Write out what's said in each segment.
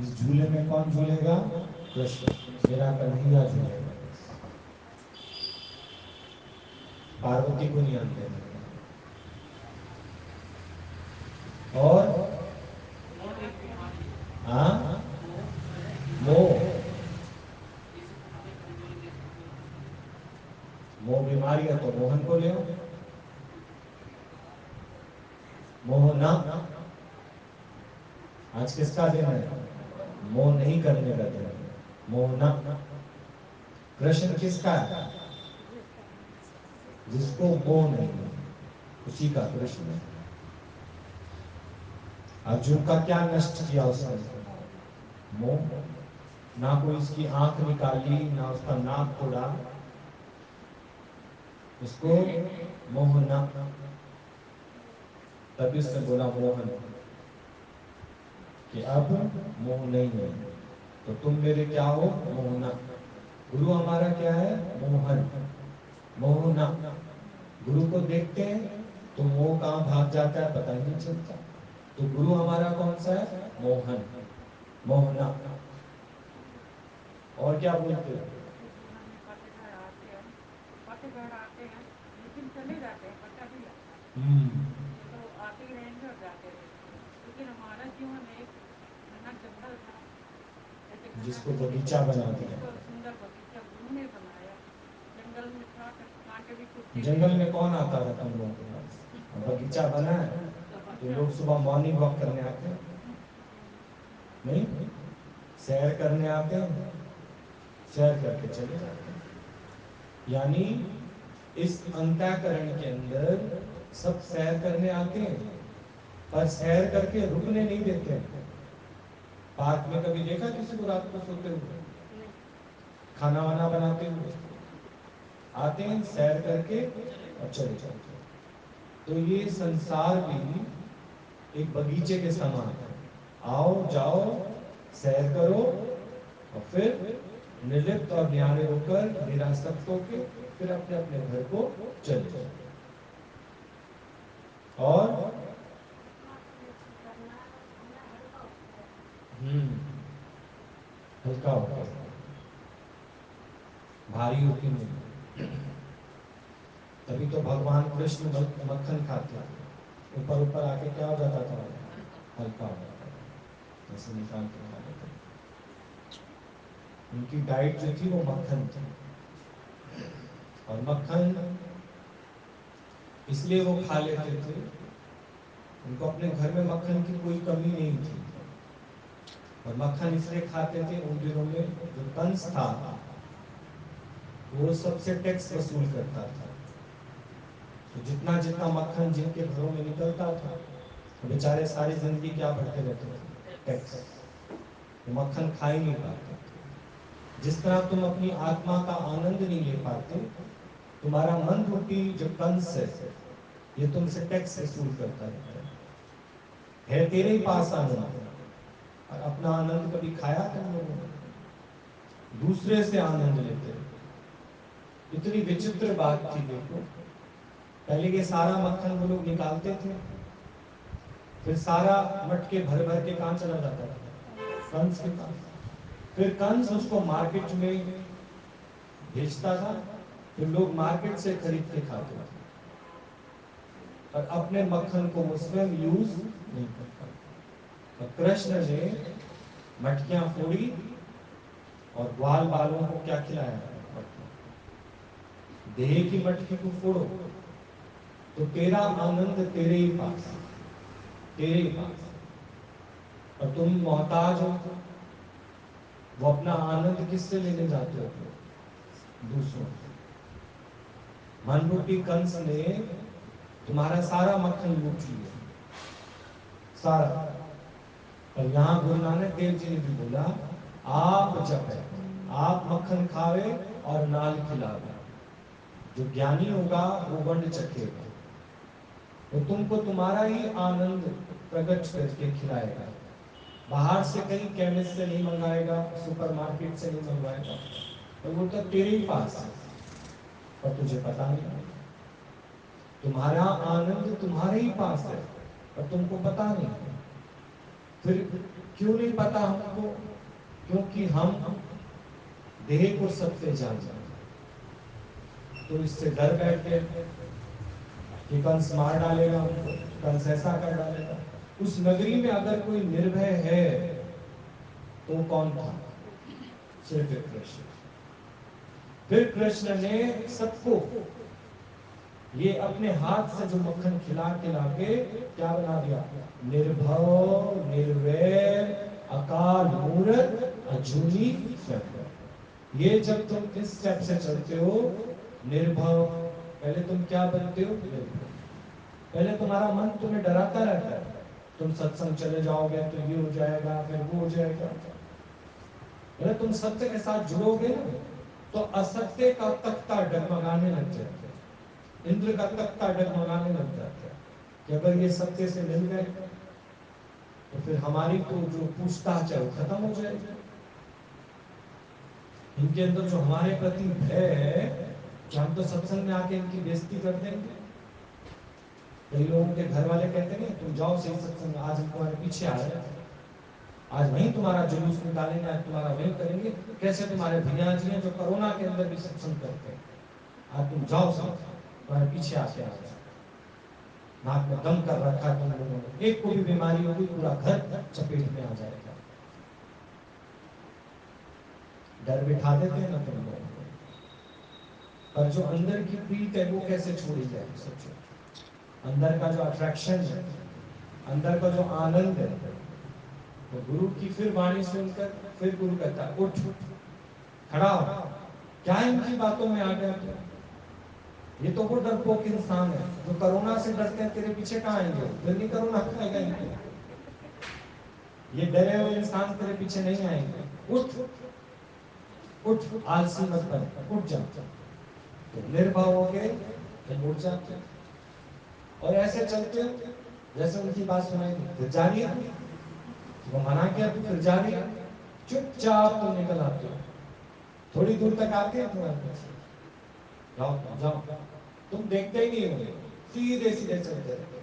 इस झूले में कौन झूलेगा? कृष्ण। मेरा कन्हैया झूलेगा। पार्वती को नहीं आने देगा। और हाँ, मोह मोह बीमारी है तो मोहन को ले आओ। मोह ना, आज किसका दिन है? मोह नहीं करने का दिन है। मोह ना। कृष्ण किसका है? जिसको मोह नहीं है, उसी का कृष्ण है। अर्जुन का क्या नष्ट किया उसने? मोह। ना कोई इसकी आंख निकाली, ना उसका नाक तोड़ा, उसको मोह ना। तभी उसने बोला मोहन, कि अब मोह नहीं है तो तुम मेरे क्या हो? मोहना। गुरु हमारा क्या है? मोहन। मोहना। गुरु को देखते हैं तो मोह कहां भाग जाता है पता ही नहीं चलता। तो गुरु हमारा कौन सा है? मोहन। मोहना। और क्या बोलते हो? लेकिन चले जाते हैं, पता भी लगता है। तो आते ही रहेंगे और जाते रहेंगे। लेकिन हमारा जीवन एक घना जंगल था, जिसको बगीचा बना दिया। सुंदर बगीचा गुरु ने बनाया। जंगल में था, कांटे भी टूटे। जंगल में कौन आता था तुम लोगों के पास? बगीचा बना है तो लोग सुबह मॉर्निंग वॉक करने आते हैं, नहीं सैर करने आते हैं, सैर करके चले जाते हैं। यानी इस अंतःकरण के अंदर सब सैर करने आते हैं, पर सैर करके रुकने नहीं देते हैं। पार्क में कभी देखा किसी को रात को सोते हुए? खाना वाना बनाते हुए आते हैं, सैर करके और चले जाते हैं। तो ये संसार भी एक बगीचे के समान है। आओ जाओ, सैर करो और फिर निर्लिप्त और न्यारे होकर निरासक्त होकर फिर अपने अपने घर को चले जाओ। और हल्का होता है, भारी होती नहीं। तभी तो भगवान कृष्ण मक्खन खाते थे, ऊपर ऊपर आके क्या हो जाता था? हल्का हो जाता था, जैसे निकाल के खा लेते थे। उनकी डाइट जो थी वो मक्खन थी। और मक्खन इसलिए वो खा लेते थे, उनको अपने घर में मक्खन की कोई कमी नहीं थी। और मक्खन इसलिए खाते थे, उन दिनों में जो कंस था वो सबसे टैक्स वसूल करता था। तो जितना जितना मक्खन जिनके घरों में निकलता था, तो बेचारे सारी जिंदगी क्या भरते रहते थे? टैक्स। तो मक्खन खा ही नहीं पाते। जिस तरह तुम अपनी आत्मा का आनंद नहीं ले पाते, तुम्हारा मन रूपी जो कंस है ये तुमसे टैक्स वसूल करता रहता है तेरे ही पास आनंद। और अपना आनंद कभी खाया तुम लोगों ने? दूसरे से आनंद लेते। इतनी विचित्र बात थी। देखो, पहले ये सारा मक्खन वो लोग निकालते थे, फिर सारा मटके भर भर के कहां चला जाता था? कंस के पास। फिर कंस उसको मार्केट में भेजता था, फिर लोग मार्केट से खरीद के खाते थे। और अपने मक्खन को वो स्वयं यूज नहीं करता। और कृष्ण ने मटकियां फोड़ी और ग्वाल बालों को क्या खिलाया? देह की मटकी को फोड़ो तो तेरा आनंद तेरे ही पास, तेरे ही पास। और तुम मोहताज हो, वो अपना आनंद किससे लेने जाते हो? दूसरों से। मन रूपी कंस ने तुम्हारा सारा मक्खन लूट लिया, सारा। और यहाँ गुरु नानक देव जी ने भी बोला, आप जपे, आप मक्खन खावे और नाल खिलावे। जो ज्ञानी होगा वो वंड चखेगा, वो तुमको तुम्हारा ही आनंद प्रकट करके खिलाएगा। बाहर से कहीं केमिस्ट से नहीं मंगाएगा, सुपरमार्केट से नहीं मंगवाएगा, तो वो तो तेरे ही पास है और तुझे पता नहीं। तुम्हारा आनंद तुम्हारे ही पास है और तुमको पता नहीं। फिर क्यों नहीं पता हमको? क्योंकि हम देह को सत्य जान जाते। तो इससे डर बैठ गए कि कंस मार डालेगा हमको, कंस ऐसा कर डालेगा। उस नगरी में अगर कोई निर्भय है तो कौन था? सिर्फ कृष्ण। फिर कृष्ण ने सबको ये अपने हाथ से जो मक्खन खिला खिला के क्या बना दिया? निर्भव, निर्वैर, अकाल मूर्त, अजूनी स्वयं। ये जब तुम इस स्टेप से चलते हो, निर्भव, पहले तुम क्या बनते हो? निर्भव। पहले तुम्हारा मन तुम्हें डराता रहता है, तुम सत्संग चले जाओगे तो ये हो जाएगा, फिर वो हो जाएगा। पहले तुम सत्य के साथ जुड़ोगे ना, तो असत्य का तख्ता डगमगाने लग जाएगा, इंद्र का तख्ता डगमगाने लग जाता है कि अगर ये सत्य से मिल गए तो फिर हमारी तो जो पूछताछ है वो खत्म हो जाएगी। इनके अंदर जो हमारे प्रति भय है कि हम तो सत्संग में आके इनकी बेइज्जती कर देंगे। कई लोगों के घर वाले कहते हैं तुम जाओ सही सत्संग, आज हम तुम्हारे पीछे आ रहे हैं, आज वहीं तुम्हारा जुलूस निकालेंगे, आज तुम्हारा वहीं करेंगे। कैसे तुम्हारे भैया जी हैं जो कोरोना के अंदर भी सत्संग करते हैं, आज तुम जाओ सही, तुम्हारे पीछे आके आ जाए। नाक में दम कर रखा है तुम लोगों ने, एक को भी बीमारी होगी पूरा घर चपेट में आ जाएगा। डर बिठा देते हैं ना तुम लोग, पर जो अंदर की प्रीत है वो कैसे छोड़ी जाए? सोचो, अंदर का जो अट्रैक्शन है, अंदर का जो आनंद है, तो गुरु की फिर वाणी सुनकर फिर गुरु कहता है उठ खड़ा हो, क्या इनकी बातों में आ गया? ये तो वो डरपोक इंसान है जो कोरोना से डरते हैं, तेरे पीछे कहाँ आएंगे? फिर नहीं कोरोना खाएगा इनको। ये डरे हुए इंसान तेरे पीछे नहीं आएंगे। उठ उठ, आलसी मत बन, उठ जा। तो निर्भय हो गए तो उठ जाते और ऐसे चलते जैसे उनकी बात सुनाई दी, फिर जारी है, वो मना किया तो फिर जारी है, चुपचाप तो निकल आते हो, थोड़ी दूर तक आते हैं तुम्हारे पास, जाओ जाओ, तुम देखते ही नहीं होंगे, सीधे सीधे चलते रहते,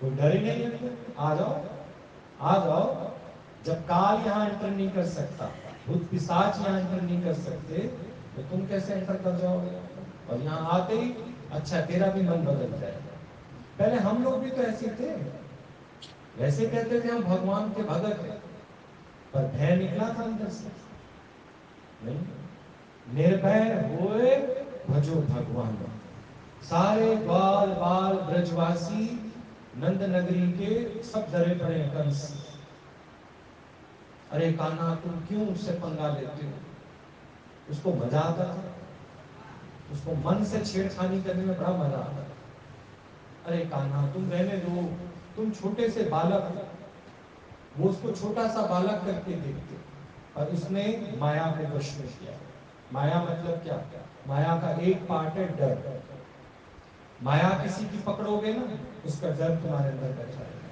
कोई डर ही नहीं है। आ जाओ आ जाओ। जब काल यहाँ एंटर नहीं कर सकता, भूत पिशाच यहाँ एंटर नहीं कर सकते, तो तुम कैसे एंटर कर जाओगे? और यहाँ आते ही अच्छा तेरा भी मन बदल जाएगा। पहले हम लोग भी तो ऐसे थे, वैसे कहते थे हम भगवान के भगत हैं, पर भय निकला था अंदर से। नहीं, निर्भय हुए भजो भगवान। सारे ग्वाल बाल ब्रजवासी नंद नगरी के सब डरे पड़े हैं कंस। अरे कान्हा तुम क्यों उससे पंगा लेते हो? उसको मजा आता था, उसको मन से छेड़खानी करने में बड़ा मजा आता था। अरे कान्हा तुम रहने दो, तुम छोटे से बालक हो। वो उसको छोटा सा बालक करके देखते, और उसने माया को वश में किया। माया मतलब क्या? माया का एक पार्ट है डर। माया किसी की पकड़ोगे ना, उसका डर तुम्हारे अंदर बैठा रहेगा।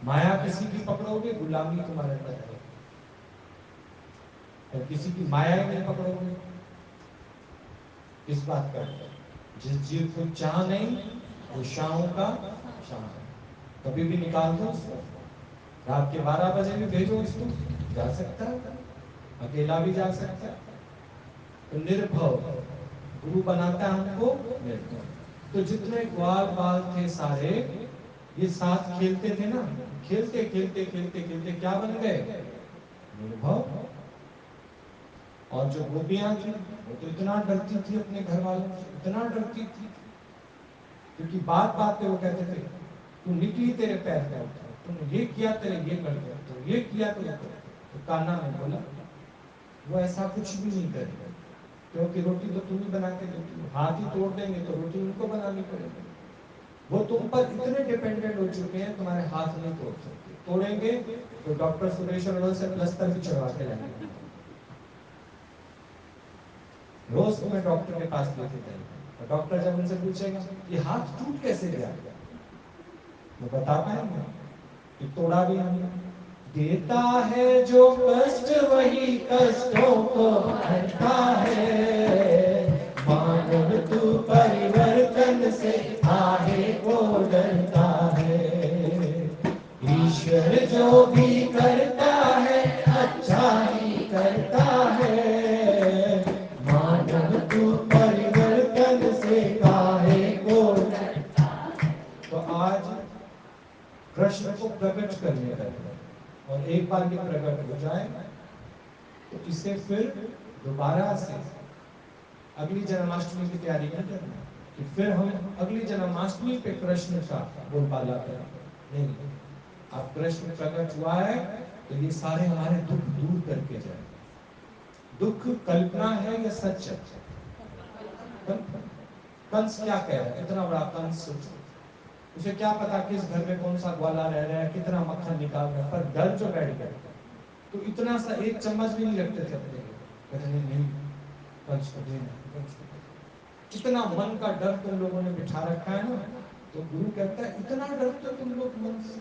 माया किसी की पकड़ोगे, गुलामी तुम्हारे अंदर रहेगी। और किसी की माया ही नहीं पकड़ोगे, किस बात का? जिस जीव को चाह नहीं वो शाहों का शाह है। कभी भी निकाल दो उसको, रात के 12 बजे भी भेजो उसको, जा सकता है, अकेला भी जा सकता है। तो निर्भव गुरु बनाता है हमको निर्भव। तो जितने ग्वाल बाल थे सारे, ये साथ खेलते थे ना, खेलते खेलते खेलते खेलते क्या बन गए? निर्भव। और जो गोपियां थी वो तो इतना डरती थी अपने घर वालों से, इतना डरती थी, क्योंकि बात बात पे वो कहते थे तू निकली तेरे पैर पे, तुमने ये किया तेरे ये कर दिया, तो ये किया तो कान्हा ने बोला वो ऐसा कुछ भी नहीं करेगा, क्योंकि रोटी तो तुम ही बना के देती हो, हाथ ही तोड़ देंगे तो रोटी उनको बनानी पड़ेगी। वो तुम पर इतने डिपेंडेंट हो चुके हैं, तुम्हारे हाथ नहीं तोड़ सकते, तोड़ेंगे तो डॉक्टर सुरेश अरोड़ा से प्लस्तर भी चढ़वा के लाएंगे। रोज तुम्हें डॉक्टर के पास लेके जाएंगे, और डॉक्टर जब उनसे पूछेगा ये हाथ टूट कैसे गया, वो बता पाएंगे कि तोड़ा भी हमने। देता है जो कष्ट वही कष्टों को हरता है, मानव तू परिवर्तन से आहे को डरता है। ईश्वर जो भी करता है अच्छा ही करता है। मानव तू परिवर्तन से काहे को। तो आज कृष्ण को प्रकट करने का है, और एक बार ये प्रकट हो जाए तो इसे फिर दोबारा से अगली जन्माष्टमी की तैयारी नहीं करना कि फिर हम अगली जन्माष्टमी पे कृष्ण का बोलबाला करें। नहीं, अब कृष्ण प्रकट हुआ है तो ये सारे हमारे दुख दूर करके जाए। दुख कल्पना है या सच है? कंस क्या कह रहा है? इतना बड़ा कंस सोचो, उसे क्या पता किस घर में कौन सा ग्वाला रह रहा है, कितना मक्खन निकाल रहा है, पर डर जो बैठ गया। तो इतना सा एक चम्मच भी नहीं रखते थे अपने, कहते नहीं कंस को देना, कंस को देना। इतना मन का डर तुम लोगों ने बिठा रखा है ना। तो गुरु कहता है इतना डरते हो तुम लोग मन से,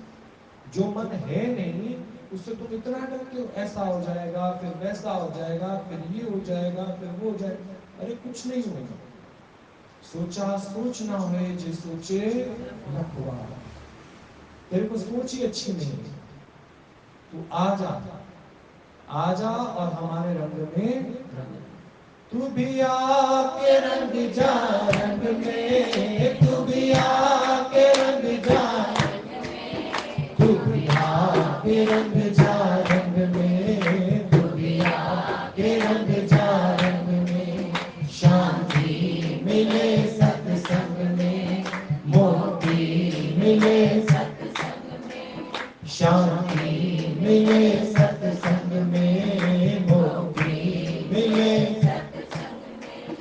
जो मन है नहीं उससे तुम इतना डरते हो, ऐसा हो जाएगा फिर वैसा हो जाएगा फिर ये हो जाएगा फिर वो हो जाएगा। अरे कुछ नहीं होगा, सोचा सोच ना होए जो सोचे न हुआ। तेरे को सोच ही अच्छी नहीं है, तू आ जा और हमारे रंग में तू भी आके रंग जा रंग में, तू भी आके रंग जा, तू भी आके रंग जा रंग में, तू भी आके रंग जा रंग में। शांति मिले सत्संग में, मोती मिले सत्संग में, शांति मिले सत्संग में, मोती मिले सत्संग में।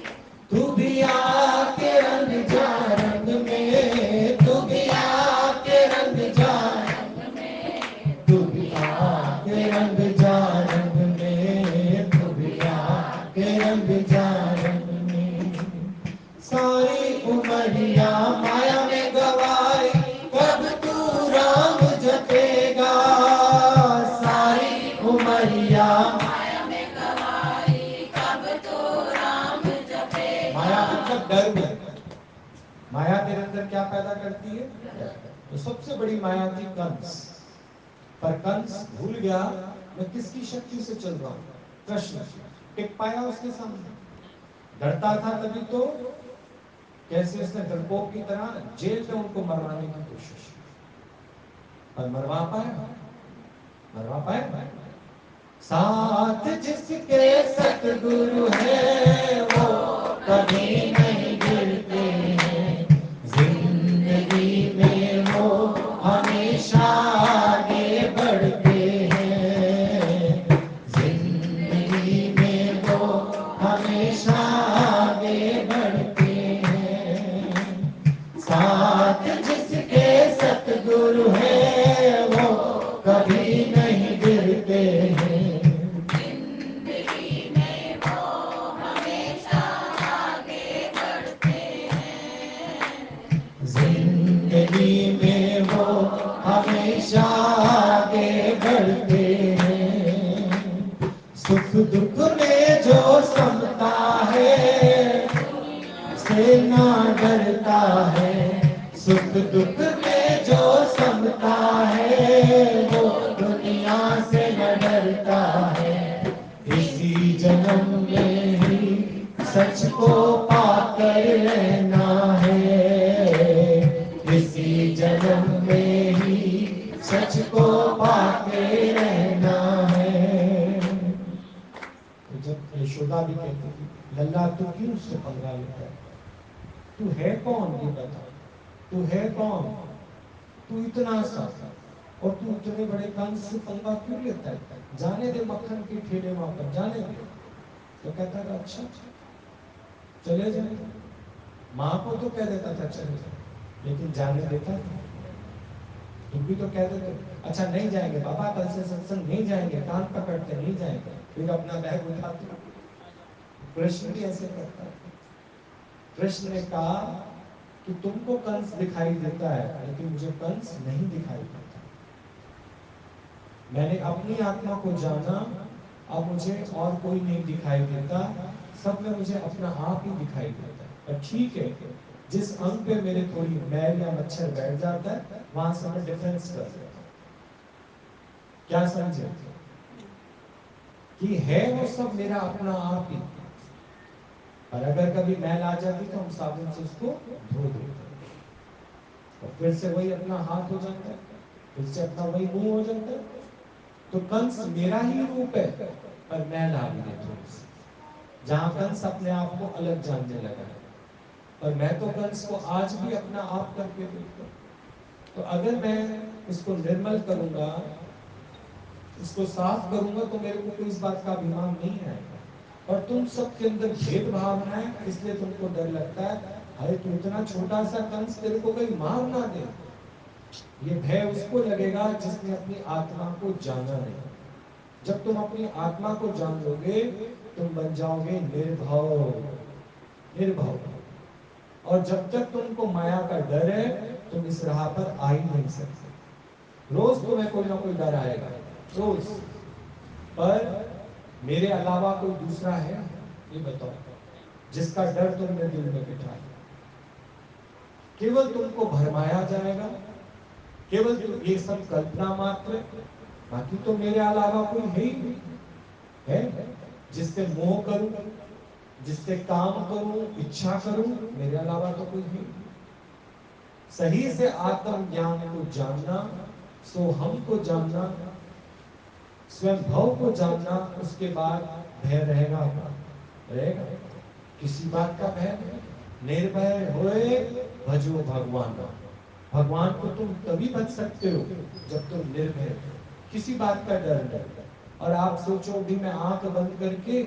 तू भी आके रंग जा रंग में, तू भी आके रंग जा रंग में, तू भी आके रंग जा रंग में, तू भी आके रंग जा रंग में। सारी उमरिया माया में गवाई, कब तू राम जपेगा। सारी उमरिया माया में गवाई, कब तू राम जपेगा। माया मतलब डर में। माया तेरे अंदर क्या पैदा करती है? तो सबसे बड़ी माया थी कंस, पर कंस भूल गया मैं किसकी शक्ति से चल रहा हूं, कृष्ण। टिक पाया उसके सामने, डरता था तभी तो कैसे उसने डरपोक की तरह जेल में उनको मरवाने की कोशिश, पर मरवा पाया? मरवा पाया? साथ जिसके सतगुरु है वो कभी नहीं गिरते हैं, जिंदगी में वो हमेशा आगे बढ़ते हैं, जिंदगी में वो हमेशा आगे बढ़ते हैं। साथ जिसके सतगुरु है वो कभी नहीं गिरते हैं, जिंदगी में वो हमेशा आगे बढ़ते हैं, जिंदगी में वो हमेशा आगे बढ़ते हैं। सुख दुख में जो समता है से ना डरता है, सुख दुख में जो समता है वो दुनिया से न डरता है। इसी जन्म में ही सच को पाकर रहना है, इसी जन्म में ही सच को पाकर रहना है। तो जब यशोदा भी कहती थी लल्ला तू क्यों उससे पंगा लेता है, तू है कौन ये बता, तू है कौन, तू इतना सा और तू इतने बड़े कंस से पंगा क्यों लेता है, जाने दे मक्खन के ठेले वहां पर जाने दे। तो कहता था अच्छा चले जाए, माँ को तो कह देता था चले जाए, लेकिन जाने देता था? तुम भी तो कह देते अच्छा नहीं जाएंगे बाबा कल से सत्संग नहीं जाएंगे, कान पकड़ते नहीं जाएंगे, फिर अपना बैग उठाते। कृष्ण भी ऐसे करता है। कृष्ण ने कहा कि तुमको कंस दिखाई देता है लेकिन मुझे कंस नहीं दिखाई देता। मैंने अपनी आत्मा को जाना, अब मुझे और कोई नहीं दिखाई देता, सब में मुझे अपना आप ही दिखाई देता है। पर ठीक है, जिस अंग पे मेरे थोड़ी मैल या मच्छर बैठ जाता है वहां से मैं डिफेंस कर देता हूँ। क्या समझे कि है वो सब मेरा अपना आप ही। और अगर कभी मैल आ जाती तो हम साबुन से उसको धो देते और फिर से वही अपना हाथ हो जाता है, फिर से अपना वही मुंह हो जाता है। तो कंस मेरा ही रूप है, पर मैल आ गई थोड़ी सी। जहां कंस अपने आप को अलग जानने लगा है, और मैं तो कंस को आज भी अपना आप करके देखता हूं। तो अगर मैं इसको निर्मल करूंगा, इसको साफ करूंगा, तो मेरे को कोई इस बात का अभिमान नहीं आएगा। और तुम सबके अंदर भेदभाव है, इसलिए तुमको डर लगता है, अरे तू इतना छोटा सा कंस, तेरे को कोई मार ना दे। ये भय उसको लगेगा जिसने अपनी आत्मा को जाना नहीं। जब तुम अपनी आत्मा को जान लोगे, तुम बन जाओगे निर्भव। निर्भव। और जब तक तुमको माया का डर है, तुम इस राह पर आ ही नहीं सकते। रोज तुम्हें कोई ना कोई डर आएगा, रोज। पर मेरे अलावा कोई दूसरा है, ये बताओ, जिसका डर तुमने दिल में बिठाया। केवल तुमको भरमाया जाएगा, केवल तुम, ये सब कल्पना मात्र, बाकी तो मेरे अलावा कोई है ही नहीं। है जिससे मोह करूं, जिससे काम करूं, इच्छा करूं, मेरे अलावा तो कोई है। सही से आत्म ज्ञान को जानना, सो हम को जानना, स्वयं भाव को जानना, उसके बाद भय रहेगा। रहेगा किसी बात का भय नहीं। निर्भय होए भजो भगवान। भगवान को तुम तभी भज सकते हो जब तुम निर्भय हो, किसी बात का डर नहीं। और आप सोचो भी मैं आंख बंद करके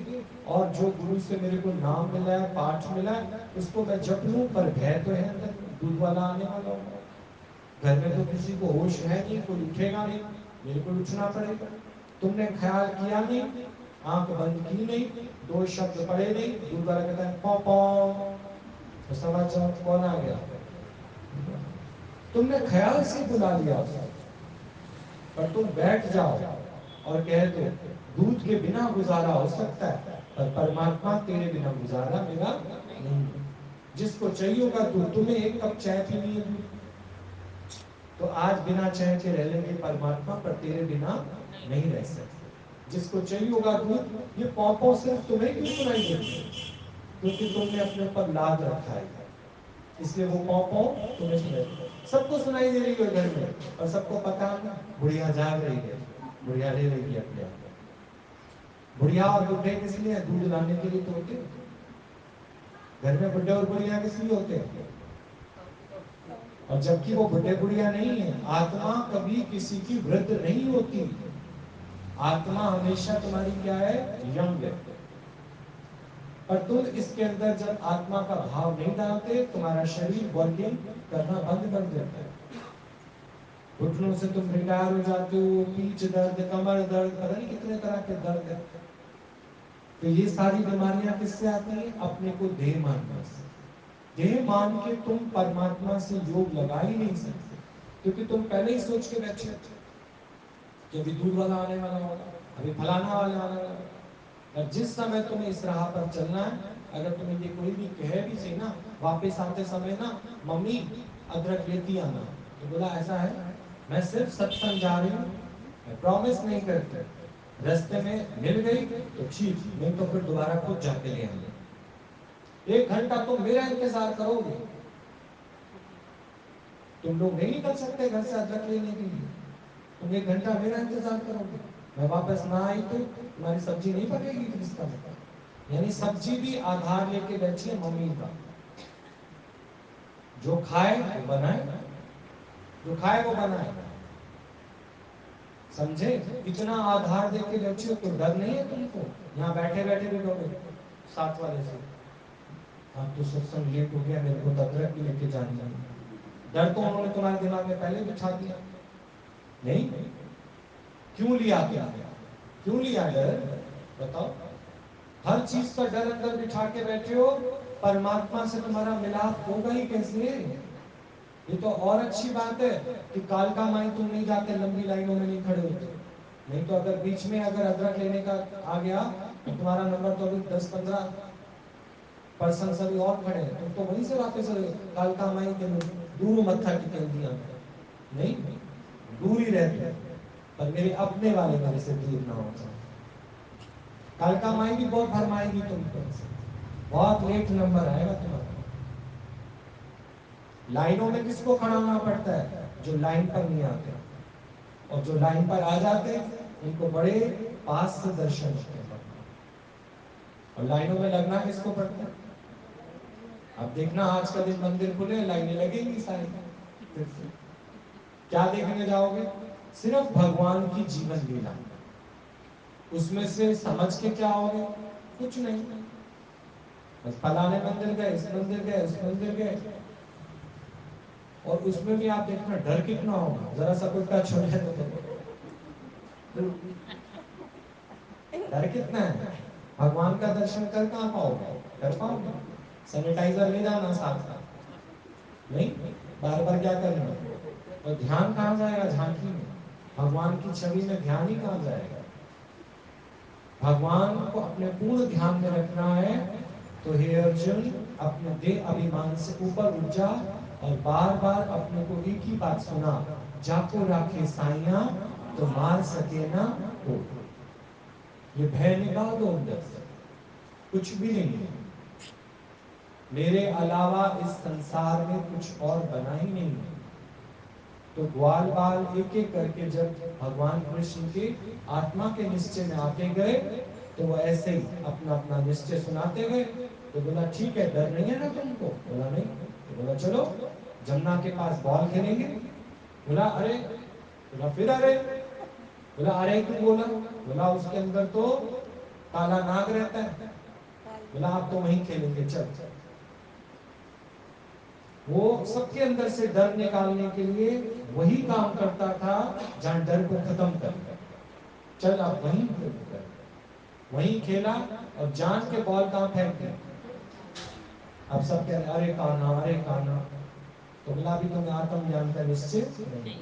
और जो गुरु से मेरे को नाम मिला है, पाठ मिला है, उसको मैं जप लूं, पर भय तो है अंदर, दूध वाला आने वाला होगा। घर में तो किसी को होश है नहीं, कोई उठेगा नहीं, मेरे को उठना पड़ेगा। तुमने ख्याल किया नहीं, आंख बंद की नहीं, दो शब्द पढ़े नहीं, दूध वाला कहता है पौ पौ, तो समझ जाओ कौन आ गया। तुमने ख्याल से बुला लिया, पर तुम बैठ जाओ और कह दो दूध के बिना गुजारा हो सकता है, पर परमात्मा तेरे बिना गुजारा मेरा नहीं। जिसको चाहिए होगा दूध, तुम्हें एक कप चाय पीनी है तो आज बिना चाय के रह लेंगे परमात्मा, पर तेरे बिना नहीं रह सकते। जिसको चाहिए होगा दूध, ये पौ सिर्फ तुम्हें क्यों सुनाई देती, क्योंकि तुमने अपने ऊपर लाद रखा है, इसलिए वो पौ तुम्हें सुनाई। सबको सुनाई दे रही है घर में, और सबको पता है बुढ़िया जाग रही है, बुढ़िया ले रही है अपने आप। बुढ़िया और बुढ़े किस लिए? दूध लाने के लिए तो होते हैं। घर में बुढ़े और बुढ़िया किस लिए होते हैं? और जबकि वो बुढ़े बुढ़िया नहीं है। आत्मा कभी किसी की वृद्ध नहीं होती। आत्मा हमेशा तुम्हारी क्या है? यंग है। पर तुम इसके अंदर जब आत्मा का भाव नहीं डालते, तुम्हारा शरीर वर्किंग करना बंद कर देता है। घुटनों से तुम रिटायर हो जाते हो, पीठ दर्द, कमर दर्द, पता नहीं कितने तरह के दर्द है। तो ये सारी बीमारियां किससे आती हैं? अपने को देह मानने से। देह मान के तुम परमात्मा से योग लगा ही नहीं सकते, क्योंकि तुम पहले ही सोच के बैठे कि अभी दूध वाला आने वाला होगा, अभी फलाना वाला आने वाला होगा। और जिस समय तुम्हें इस राह पर चलना है, अगर तुम्हें ये कोई भी कहे भी सही ना, वापस आते समय ना, मम्मी अदरक लेती आना, तो बोला ऐसा है, मैं सिर्फ सत्संग जा रही हूँ, मैं प्रॉमिस नहीं करती। रास्ते में मिल गई तो ठीक, नहीं तो फिर दोबारा खुद जाके ले आएंगे। 1 घंटा तुम मेरा इंतजार करोगे, तुम लोग नहीं निकल सकते घर से अदरक लेने के लिए, तुम 1 घंटा मेरा इंतजार करोगे, मैं वापस ना आई तो तुम्हारी सब्जी नहीं पकेगी। फिर इसका मतलब यानी सब्जी भी आधार लेके बैठी है मम्मी का, जो खाए वो बनाए, जो खाए वो बनाए। समझे? इतना आधार देके बैठी हो, तो डर नहीं है तुमको? यहाँ बैठे बैठे भी कहोगे साथ वाले से, आप तो सत्संग लेट हो गया, मेरे को अदरक भी लेके जानी है। डर तो उन्होंने तुम्हारे दिमाग में पहले बिठा दिया। नहीं, क्यों लिया? क्यों लिया डर? बताओ। हर चीज का डर अंदर बिठा के बैठे हो, परमात्मा से तुम्हारा मिलाप होगा ही कैसे? ये तो और अच्छी बात है कि कालका माई तुम नहीं जाते, लंबी लाइनों में नहीं खड़े होते। नहीं तो अगर बीच में अगर अदरक लेने का आ गया तो तुम्हारा नंबर तो अभी 10-15 पर्सन सभी और खड़े हैं, तुम तो वहीं से वापस कालका माई के दूर मत्था की तेल दिया नहीं, दूर ही रहते। पर मेरे अपने वाले मेरे से दूर ना हो जाए। कालका माई भी बहुत भरमाएगी तुमको, बहुत लेट नंबर आएगा तुम्हारा। लाइनों में किसको खड़ा होना पड़ता है? जो लाइन पर नहीं आते, और जो लाइन पर आ जाते उनको बड़े पास से दर्शन होते हैं। और लाइनों में लगना किसको पड़ता है? अब देखना आज का दिन मंदिर खुले, लाइनें लगेंगी सारी। फिर से क्या देखने जाओगे? सिर्फ भगवान की जीवन लीला। उसमें से समझ के क्या होगे? कुछ नहीं, बस फलाने मंदिर गए, इस मंदिर गए, उस मंदिर गए। और उसमें भी आप देखना डर कितना होगा, जरा सा कोई टच हो जाए तो डर कितना है। भगवान का दर्शन कर कहाँ पाओगे? कर पाओगे? सैनिटाइजर ले जाना साथ साथ, नहीं बार बार क्या करना। और ध्यान कहाँ जाएगा? झांकी में। भगवान की छवि में ध्यान ही कहाँ जाएगा? भगवान को अपने पूर्ण ध्यान में रखना है तो हे अर्जुन, अपने देह अभिमान से ऊपर उठ जा और बार बार अपने को एक ही बात सुना, जाको राखे साइया तो मार सके ना हो। ये भय निकाल दो अंदर से, कुछ भी नहीं है मेरे अलावा, इस संसार में कुछ और बना ही नहीं है। तो ग्वाल बाल एक एक करके जब भगवान कृष्ण के आत्मा के निश्चय में आते गए तो वो ऐसे ही अपना अपना निश्चय सुनाते गए। तो बोला ठीक है, डर नहीं है ना तुमको? बोला नहीं। तो बोला चलो जमुना के पास बॉल खेलेंगे। बोला अरे, बोला फिर अरे, बोला अरे क्यों बोला? बोला उसके अंदर तो काला नाग रहता है। बोला आप तो वहीं खेलेंगे, चल। वो सबके अंदर से डर निकालने के लिए वही काम करता था जहां डर को खत्म कर। चल आप वहीं खेल, वहीं खेला और जान के बॉल कहां फेंक दी। अब सब कह रहे अरे कान्हा, अरे कान्हा। तो बोला अभी तुम्हें आत्म ज्ञान का निश्चय नहीं।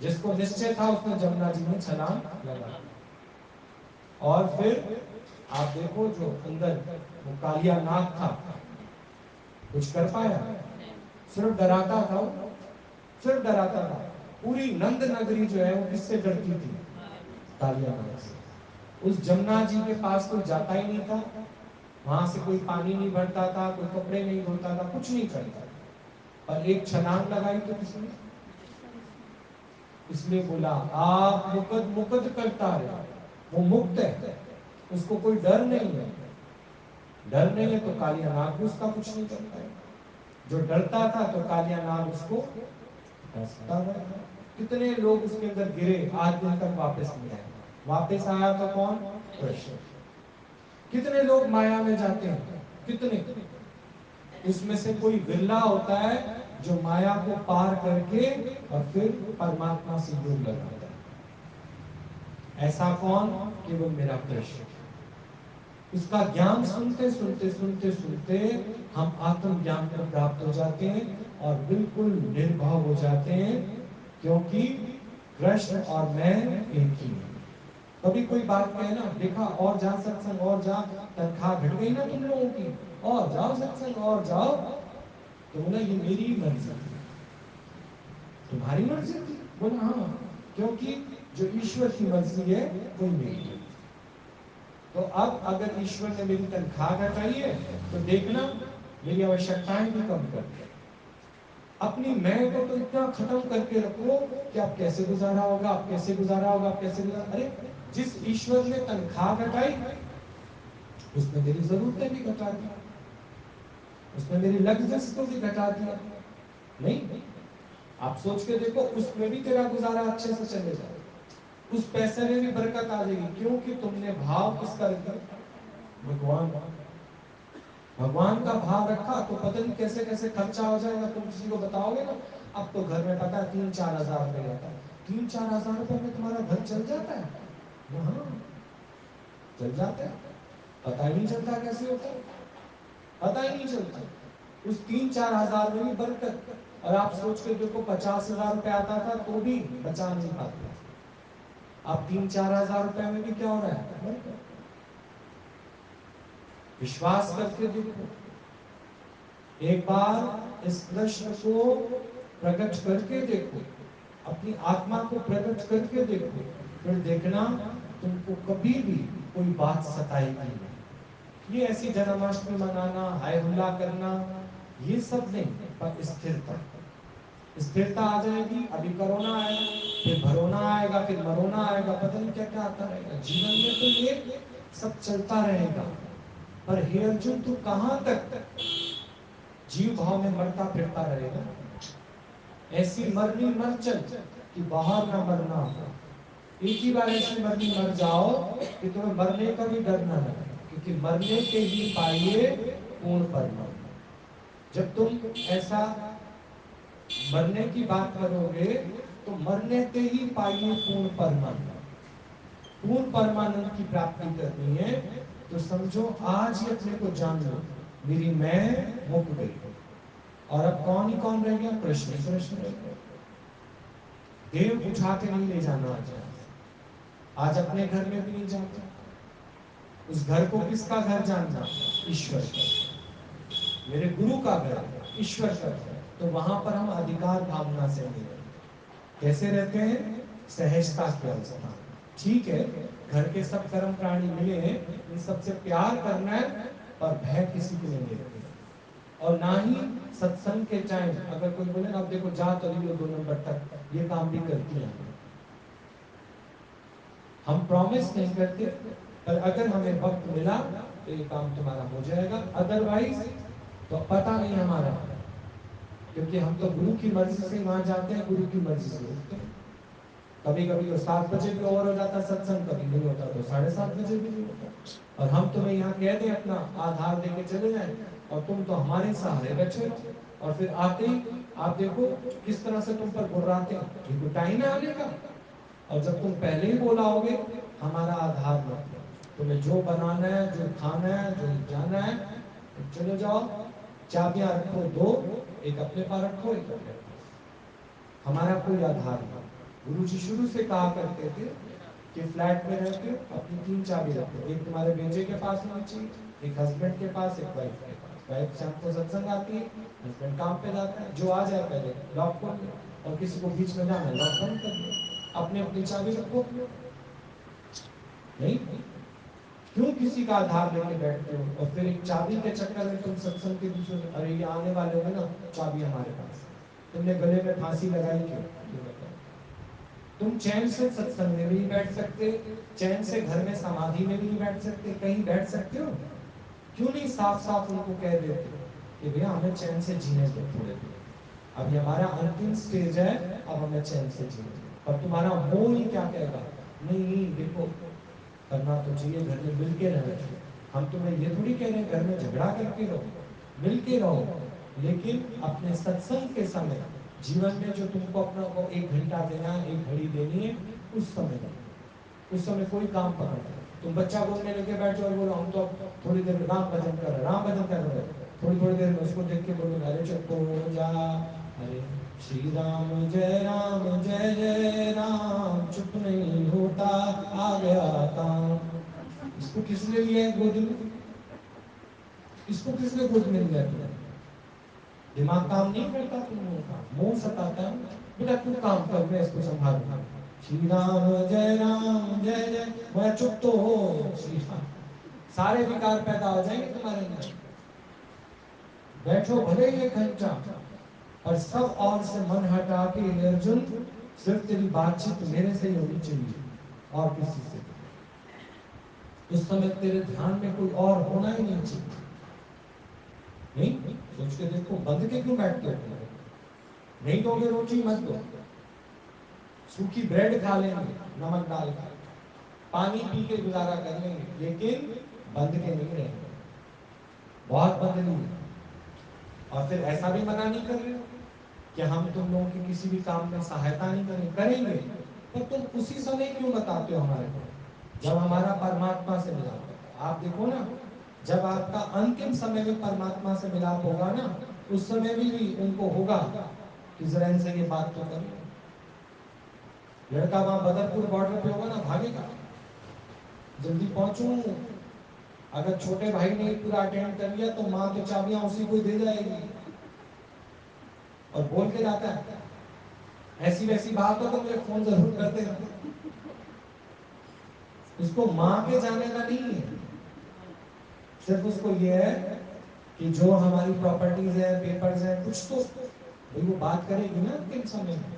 जिसको निश्चय था उसने जमुना जी में छलांग लगा। और फिर आप देखो जो अंदर वो कालिया नाग था, कुछ कर पाया? सिर्फ डराता था, सिर्फ डराता था। पूरी नंद नगरी जो है वो किससे डरती थी? कालिया नाग से। उस जमुना जी के पास कोई जाता ही नहीं था, वहां से कोई पानी नहीं भरता था, कोई कपड़े नहीं धोता था, कुछ नहीं करता। और एक छलांग लगाई तो किसने? इसलिए बोला आप मुकद मुकद करता रहे, वो मुक्त है, उसको कोई डर नहीं है। डर नहीं है तो कालिया नाग भी उसका कुछ नहीं करता है। जो डरता था तो कालिया नाग उसको डसता रहा। कितने लोग उसके अंदर गिरे, आज दिन तक वापस नहीं आए। वापस आया तो कौन? कृष्ण। कितने लोग माया में जाते हैं, कितने, उसमें से कोई विरला होता है जो माया को पार करके और फिर परमात्मा से योग लगाता है। ऐसा कौन? केवल मेरा कृष्ण। उसका ज्ञान सुनते सुनते सुनते सुनते हम आत्म ज्ञान को प्राप्त हो जाते हैं और बिल्कुल निर्भय हो जाते हैं, क्योंकि कृष्ण और मैं एक ही हैं। कभी कोई बात कहे ना, देखा और जा सत्संग और जा, तनख्वाह घट गई ना तुम लोगों की, और जाओ सत्संग और जाओ। तो बोला ये मेरी मर्जी थी। तुम्हारी मर्जी थी? बोला हाँ, क्योंकि जो ईश्वर की मर्जी है वही मेरी है। तो अब अगर ईश्वर ने मेरी तनख्वाह घटाई है तो देखना मेरी आवश्यकताएं भी कम कर दे। अपनी मैं को तो इतना खत्म करके रखो कि आप कैसे गुजारा होगा, आप कैसे गुजारा होगा, आप कैसे गुजारा। अरे जिस ईश्वर ने तनख्वाह घटाई उसने मेरी जरूरतें भी घटा दी, उसने मेरी लग्जरी को भी घटा दिया। नहीं, आप सोच के देखो, उसमें भी तेरा गुजारा अच्छे से चलेगा, उस पैसे में भी बरकत आ जाएगी, क्योंकि तुमने भाव किसका रखा? भगवान। भगवान का भाव रखा तो पता नहीं कैसे कैसे खर्चा हो जाएगा। तुम किसी को बताओगे ना, अब तो घर में पता है 3-4 हजार रुपए जाता है, 3-4 हजार रुपए में तुम्हारा घर चल जाता है? हाँ चल जाता है, पता ही नहीं चलता कैसे होता है, पता ही नहीं चलता। उस 3-4 हजार में भी बरकत। और आप सोच के देखो 50,000 रुपए आता था तो भी बचा नहीं पाते, अब 3-4 हजार रुपए में भी क्या हो रहा है? बरकत। विश्वास करके देखो, एक बार इस प्रश्न को प्रकट करके देखो, अपनी आत्मा को प्रकट करके देखो, फिर देखना तुमको कभी भी कोई बात सताएगी नहीं। ये ऐसी जन्माष्टमी मनाना, हाय हुल्ला करना, ये सब नहीं, पर स्थिरता, स्थिरता आ जाएगी। अभी कोरोना आएगा, फिर भरोना आएगा, फिर मरोना आएगा, पता नहीं क्या क्या आता रहेगा जीवन में, तो ये सब चलता रहेगा। पर हे अर्जुन, तू कहां तक जीव भाव में मरता फिरता रहेगा? ऐसी मरनी मर चल कि बाहर ना मरना हो। एक ही बार ऐसी मरनी मर जाओ कि तुम्हें मरने का भी डर ना लगे, क्योंकि मरने के ही पाइए पूर्ण परमात्मा। जब तुम ऐसा मरने की बात करोगे तो मरने के ही पाइए पूर्ण परमानंद। पूर्ण परमानंद की प्राप्ति करनी है तो समझो आज ही अपने को जान लो, मेरी मैं मुक गई। और अब कौन ही कौन रह गया? कृष्ण ही कृष्ण रह गया। देव उठा के नहीं ले जाना आज अपने घर में भी नहीं जाता। उस घर को किसका घर जानना? ईश्वर का। मेरे गुरु का घर, ईश्वर का घर। तो वहां पर हम अधिकार भावना से नहीं रहते। कैसे रहते हैं? सहजता की अवस्था। ठीक है, घर के सब कर्म प्राणी मिले हैं, इन सबसे प्यार करना है, पर भय किसी को नहीं देते। और ना ही सत्संग के टाइम अगर कोई बोले ना, अब देखो जा तो रही हो 2 नंबर तक, ये काम भी करती हैं। हम प्रॉमिस नहीं करते, पर अगर हमें वक्त मिला तो ये काम तुम्हारा हो जाएगा, अदरवाइज तो पता नहीं हमारा। क्योंकि हम तो गुरु की मर्जी से वहां जाते हैं, गुरु की मर्जी से उठते हैं। कभी कभी तो 7 बजे भी ओवर हो जाता सत्संग, कभी नहीं होता तो 7:30 बजे भी नहीं होता। और हम तुम्हें यहाँ कह दें अपना आधार देके चले जाएं, और तुम तो हमारे सहारे बैठे हो। और फिर आते ही आप देखो किस तरह से तुम पर गुर्राते हैं, ये टाइम है आने का। और जब तुम पहले ही बोला होगे हमारा आधार मत लो, तुम्हें जो बनाना है, जो खाना है, जो जाना है, तो चले जाओ। चाबियां रखो 2, एक अपने पास रखो, एक अपने पास। हमारा कोई आधार नहीं। गुरु जी शुरू से कहा करते थे कि फ्लैट में रहते हो अपनी 3 चाबी रखो, एक तुम्हारे बेटे के पास होनी चाहिए, एक हस्बैंड के पास, एक वाइफ के पास। वाइफ शाम को सत्संग आती है, हस्बैंड काम पे जाता है, जो आ जाए पहले लॉक खोल लो, और किसी को बीच में जाना लॉक बंद कर लो। अपने अपनी चाबी रखो। नहीं, क्यों किसी का आधार लेके बैठते हो? और फिर एक चाबी के चक्कर में तुम सत्संग के दूसरे, अरे ये आने वाले हो ना, चाबी हमारे पास। तुमने गले में फांसी लगाई क्यों? ये बताओ। तुम चैन से सत्संग में भी नहीं बैठ सकते, चैन से घर में समाधि में भी नहीं बैठ सकते, कहीं बैठ सकते हो? क्यों नहीं साफ साफ उनको कह देते कि भैया हमें चैन से जीने दो थोड़े देर, अभी हमारा अंतिम स्टेज है, अब हमें चैन से जीने दो। पर तुम्हारा मोह ही क्या कहेगा? नहीं देखो, करना तो चाहिए, घर में मिल के रहना चाहिए। हम तुम्हें ये थोड़ी कह रहे हैं घर में झगड़ा करके रहो, मिल के रहो, लेकिन अपने सत्संग के समय जीवन में जो तुमको अपना को 1 घंटा देना है, 1 घड़ी देनी है, उस समय दो। उस समय कोई काम पकड़ लो। तुम बच्चा गोद में लेके बैठो और बोलो हम तो थोड़ी देर राम भजन कर रहे, राम भजन कर रहे, थोड़ी थोड़ी देर में उसको देख के बोलो अरे चुप हो जा, अरे श्री राम जय जय राम, चुप नहीं होता आ गया काम। इसको किसने लिया है गोद में? इसको किसने गोद में लिया? तुम्हें दिमाग काम नहीं करता तुम लोगों का, मुंह सताता है। बेटा तू काम कर, मैं इसको संभालूंगा। श्री राम जय जय, मैं चुप तो हो श्री राम। सारे विकार पैदा हो जाएंगे तुम्हारे अंदर। बैठो भले ही 1 घंटा, और सब और से मन हटा के अर्जुन, सिर्फ तेरी बातचीत मेरे से ही होनी चाहिए और किसी से। उस समय तेरे ध्यान में कोई और होना ही नहीं चाहिए। नहीं सोच के देखो, बंद के क्यों बैठते हो? नहीं दोगे रोटी मत दो, सूखी ब्रेड खा लेंगे नमक डाल कर, पानी पी के गुजारा कर लेंगे, लेकिन बंद के नहीं रहेंगे। बहुत बंद नहीं। और फिर ऐसा भी मना नहीं कर रहे हो कि हम तुम लोगों की किसी भी काम में सहायता नहीं करेंगे, पर तुम उसी समय क्यों बताते हो हमारे को, जब हमारा परमात्मा से मिलाप होगा। आप देखो ना, जब आपका अंतिम समय में परमात्मा से मिलाप होगा ना, उस समय भी उनको होगा कि जरा इनसे ये बात तो कर लो। लड़का वहां बदरपुर बॉर्डर पे होगा ना, भागेगा, जल्दी पहुंचू। अगर छोटे भाई ने पूरा अटेंड कर लिया तो मां तो चाबियां उसी को दे जाएगी। और बोल के जाता है ऐसी वैसी बात हो तो मुझे फोन जरूर करते रहते। उसको मां के जाने का नहीं है, सिर्फ उसको ये है कि जो हमारी प्रॉपर्टीज है, पेपर्स है, कुछ तो भाई वो बात करेगी ना अंतिम समय में।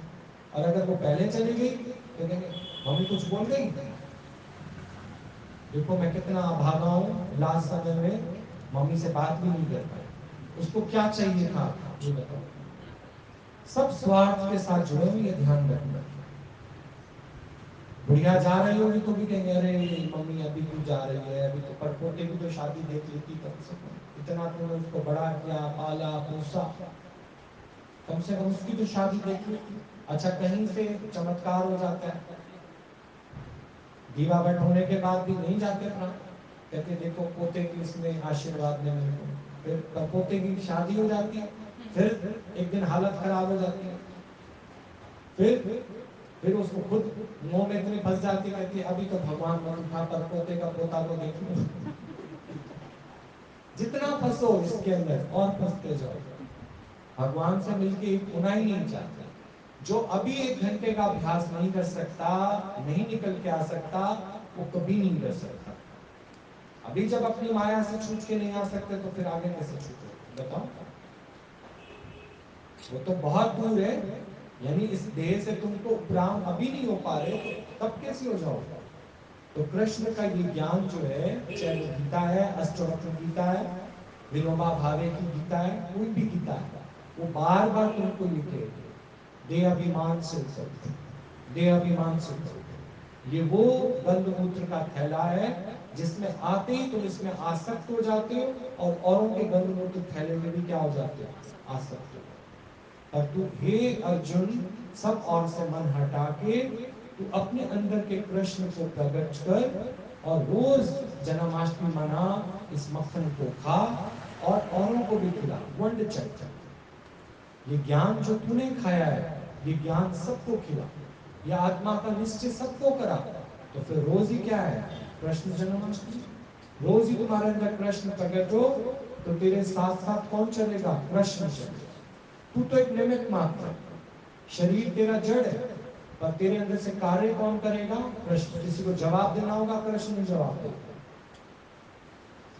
और अगर वो पहले चली गई तो कहेंगे मम्मी कुछ बोल गई, देखो मैं कितना भागा हूँ, लास्ट समय में मम्मी से बात भी नहीं कर पाई। उसको क्या चाहिए था ये बताओ। सब स्वार्थ के साथ जुड़े हुए, ये ध्यान रखना। बुढ़िया जा रही होगी तो भी कहेंगे अरे मम्मी अभी क्यों जा रही है, अभी तो परपोते की तो शादी देख लेती कम से कम, इतना तुमने उसको बड़ा किया, पाला पोसा, कम से कम उसकी तो शादी देख लेती। अच्छा कहीं से चमत्कार हो जाता है, दीवा बट होने के बाद भी नहीं जाते प्राण, कहते देखो पोते की उसने आशीर्वाद ने मेरे को, फिर परपोते की शादी हो जाती है, फिर एक दिन हालत खराब हो जाती है, फिर उसको खुद मुंह में इतनी फंस जाती, कहती है अभी तो भगवान मत उठा, पर पोते का पोता को देख लो। जितना फंसो इसके अंदर और फंसते जाओ, भगवान से मिलके एक होना ही नहीं चाहते। जो अभी 1 घंटे का अभ्यास नहीं कर सकता, नहीं निकल के आ सकता, वो कभी नहीं कर सकता। अभी जब अपनी माया से छूट के नहीं आ सकते तो फिर आगे कैसे छूटोगे बताओ। वो तो बहुत दूर है, यानी इस देह से तुमको उपराम अभी नहीं हो पा रहे तो तब कैसे हो जाओगे। तो कृष्ण का ये ज्ञान जो है, चाहे वो गीता है, अष्टवक्र गीता है, विनोबा भावे की गीता है, कोई भी गीता है, वो बार बार तुमको ये कहेगी दे अभिमान से उतर, दे अभिमान से उतर। ये वो गंधमूत्र का थैला है जिसमें आते ही तुम इसमें आसक्त हो जाते हो और औरों के गंधमूत्र थैले में भी क्या हो जाते हो, आसक्त हो। पर तू हे अर्जुन सब और से मन हटा के तू अपने अंदर के कृष्ण को प्रकट कर और रोज जन्माष्टमी मना, इस मक्खन को खा और औरों को भी खिला, वंड चट। ये ज्ञान जो तूने खाया है, ये ज्ञान सबको खिला, ये आत्मा का निश्चय सबको करा। तो फिर रोज ही क्या है, कृष्ण जन्माष्टमी। रोज ही तुम्हारे अंदर कृष्ण प्रकट हो तो तेरे साथ साथ कौन चलेगा, कृष्ण चलेगा। तू तो एक निमित्त मात्र है, शरीर तेरा जड़ है, पर तेरे अंदर से कार्य कौन करेगा, कृष्ण। किसी को जवाब देना होगा, कृष्ण ने जवाब देगा।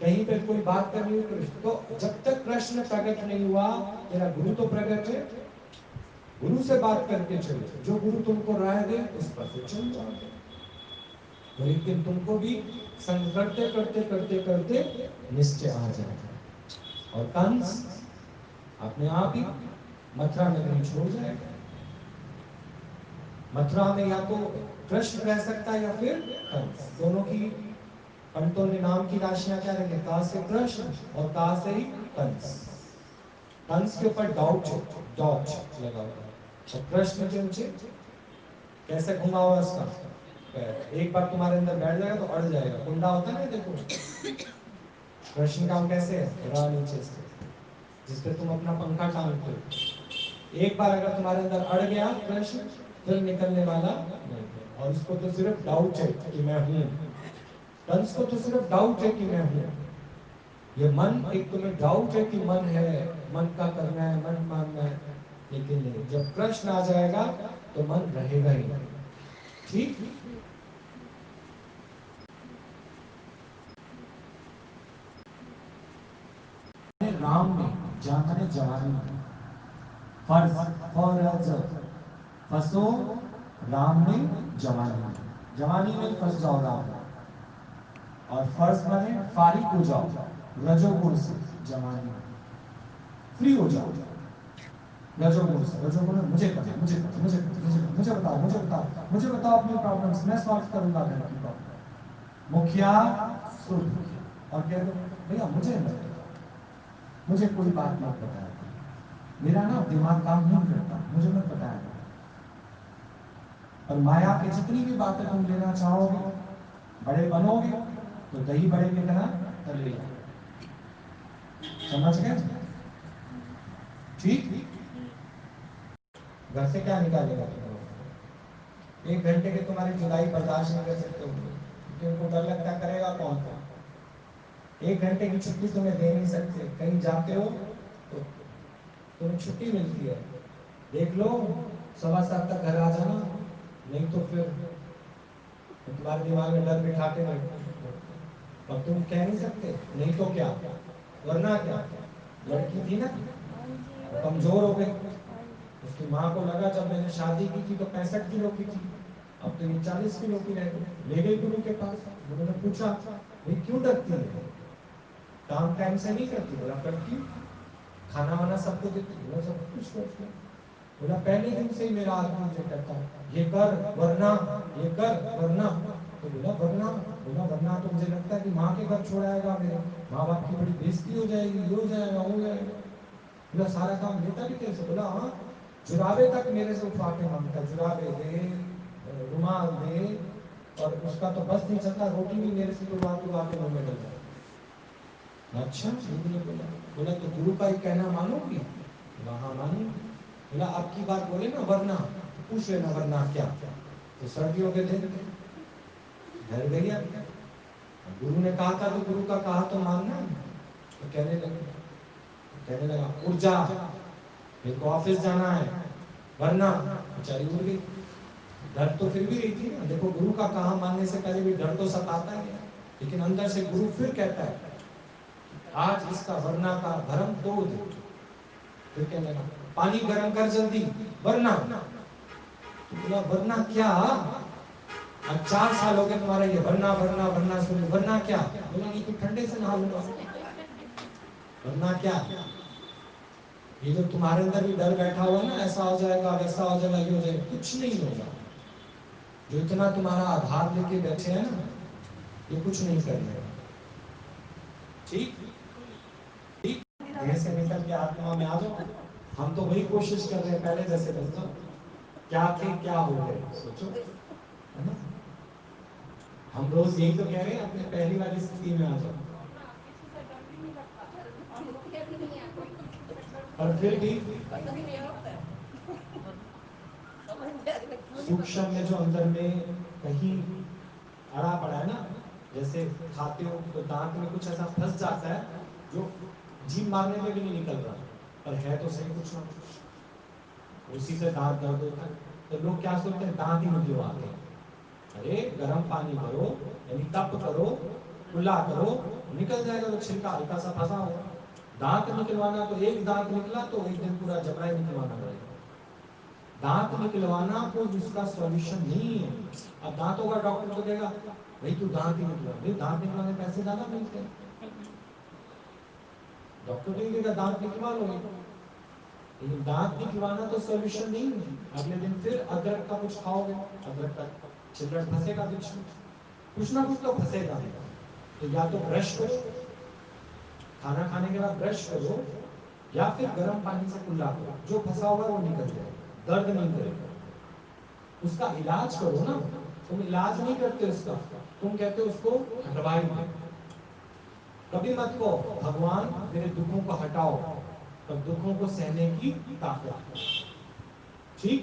कहीं पे कोई बात करनी हो, कृष्ण। तो जब तक कृष्ण प्रकट नहीं हुआ, तेरा गुरु तो प्रकट है, गुरु से बात करके चलो, जो गुरु तुमको राय दे उस पर से चल जाओ। तो एक दिन तुमको भी संग करते करते करते करते निश्चय आ जाएगा और कंस अपने आप ही मथुरा नगरी छोड़ जाएगा। मथुरा में या तो कृष्ण रह सकता है या फिर कंस, दोनों की पंडितों ने नाम की राशियां क्या रखी, का से कृष्ण और का से ही कंस। कंस के ऊपर डॉच लगा हुआ और कृष्ण के नीचे कैसे घुमा हुआ उसका पैर, एक बार तुम्हारे अंदर बैठ जाएगा तो अड़ जाएगा, कुंडा होता है ना देखो। कृष्ण का कैसे है, रा नीचे से जिसपे तुम अपना पंखा टांगते हो, एक बार अगर तुम्हारे अंदर अड़ गया कृष्ण फिर निकलने वाला नहीं। और इसको तो सिर्फ डाउट है कि मैं हूं, कंस को तो सिर्फ डाउट है कि मैं हूं। ये मन, एक तुम्हें डाउट है कि मन है, मन का करना है, मन मानना है, लेकिन नहीं, जब कृष्ण आ जाएगा तो मन रहेगा ही नहीं। ठीक। राम में जाने जवानी में फर्ज फौरज फंसो राम में जवानी में, जवानी में फंस जाओ राम में। और फर्ज माने फारिग हो जाओ रजोगुण से, जवानी में फ्री हो जाओ रजोगुण से। रजोगुण मुझे पता, मुझे पता, मुझे पता, मुझे पता, मुझे बताओ, मुझे बताओ, मुझे बताओ अपनी प्रॉब्लम्स, मैं सॉल्व करूंगा घर की प्रॉब्लम। मुखिया सुध और कह दो भैया मुझे मत बताओ, मुझे कोई बात मत बताया, मेरा ना दिमाग काम नहीं करता, मुझे मत बताया। और माया की जितनी भी बातें तुम लेना चाहोगे, बड़े बनोगे तो दही बड़े की तरह तले जाओगे। समझ गए? ठीक। घर से क्या निकालेगा तुमको, 1 घंटे के तुम्हारी जुदाई बर्दाश्त नहीं कर सकते हो क्योंकि उनको डर लगता, करेगा कौन था। 1 घंटे की छुट्टी तुम्हें दे नहीं सकते, कहीं जाते हो तो तुम्हें छुट्टी मिलती है, देख लो 7:15 तक घर आ जाना, नहीं तो फिर तुम्हारे दिमाग में डर बिठा के और तुम कह नहीं सकते नहीं तो क्या, वरना क्या। लड़की थी ना, कमजोर हो गई, उसकी माँ को लगा जब मैंने शादी की थी तो 65 किलो की थी, अब तो ये 40 किलो की रह गई। ले गई गुरु के पास, गुरु ने पूछा भाई क्यों डरती है, काम टाइम से नहीं करती, बोला करती हूँ, खाना वाना सबको देती, बोला सब कुछ करती हूँ, बोला पहले दिन से ही मेरा आदमी मुझे कहता है ये कर वरना, ये कर वरना, तो बोला वरना, बोला वरना तो मुझे लगता है कि माँ के घर छोड़ाएगा, मेरे माँ बाप की बड़ी बेइज्जती हो जाएगी, ये हो जाएगा हो जाएगा। बोला सारा काम लेता भी कैसे, बोला हाँ जुराबे तक मेरे से उठवा के मांगता, जुराबे दे, रुमाल दे, और उसका तो बस नहीं चलता, रोटी भी मेरे से तुड़वा तुड़वा के मुंह में डल जाए। अच्छा गुरु ने बोला, बोला तो गुरु का ही कहना मानोगी, बोला हाँ मानूंगी। बोला अब की बात बोले ना वरना, पूछ लेना वरना क्या, तो सर्दियों के दिन डर गई। गुरु ने कहा था तो गुरु का कहा तो मानना, तो कहने लगा उठ जा, मेरे को ऑफिस जाना है, वरना बेचारी उड़ गई। डर तो फिर भी रही थी ना, देखो गुरु का कहा मानने से पहले भी डर तो सताता है, लेकिन अंदर से गुरु फिर कहता है आज इसका वरना का भरम तोड़ दे। फिर कहने लगा पानी गर्म कर जल्दी, वरना, बोला वरना क्या, अब 4 साल हो गए तुम्हारा ये वरना वरना वरना सुन, वरना क्या, बोला नहीं तो ठंडे से नहा लूंगा, वरना क्या। ये जो तुम्हारे अंदर भी डर बैठा हुआ है ना, ऐसा हो जाएगा वैसा हो जाएगा ये हो जाएगा, कुछ नहीं होगा। जो इतना तुम्हारा आधार लेके बैठे हैं ना, ये कुछ नहीं करने, ठीक ठीक, देह से निकल के आत्मा में आ जाओ। हम तो वही कोशिश कर रहे हैं पहले जैसे बन जाओ, क्या थे क्या हो गए सोचो, है ना। हम रोज यही तो कह रहे हैं अपने पहली वाली स्थिति में आ जाओ, और फिर भी सूक्ष्म में जो अंदर में कहीं अड़ा पड़ा है ना, जैसे खाते हो तो दांत में कुछ ऐसा फंस जाता है जो जीभ मारने में भी नहीं निकल रहा, पर है तो सही कुछ ना कुछ, उसी से दांत दर्द होता है। तो लोग क्या सोचते हैं दांत ही निकलवाते हैं, अरे गर्म पानी करो, यानी तप करो, कुल्ला करो, निकल जाएगा वो छिलका हल्का सा फंसा होगा। दांत निकलवाना तो एक दांत निकला तो एक दिन पूरा जबड़ा ही निकलवाना पड़ेगा। दांत निकलवाना कोई उसका सॉल्यूशन नहीं है। अब दांतों का डॉक्टर तो कहेगा भाई तू दांत ही निकलवा, भाई दांत निकलवाने पैसे ज्यादा मिलते हैं, डॉक्टर नहीं कहेगा दांत निकलवा लो, लेकिन दांत निकलवाना तो सॉल्यूशन नहीं है। अगले दिन फिर अदरक का कुछ खाओगे, अदरक का छिलका फंसेगा बीच में, कुछ ना कुछ तो फंसेगा। तो या तो ब्रश करो, खाना खाने के बाद ब्रश करो, या फिर गर्म पानी से कुल्ला करो, जो फंसा होगा वो निकल जाए, दर्द नहीं करेगा। उसका इलाज करो ना, तुम इलाज नहीं करते उसका, तुम कहते हो उसको हटवाई दो। कभी मत कहो भगवान मेरे दुखों को हटाओ, पर दुखों को सहने की ताकत, ठीक।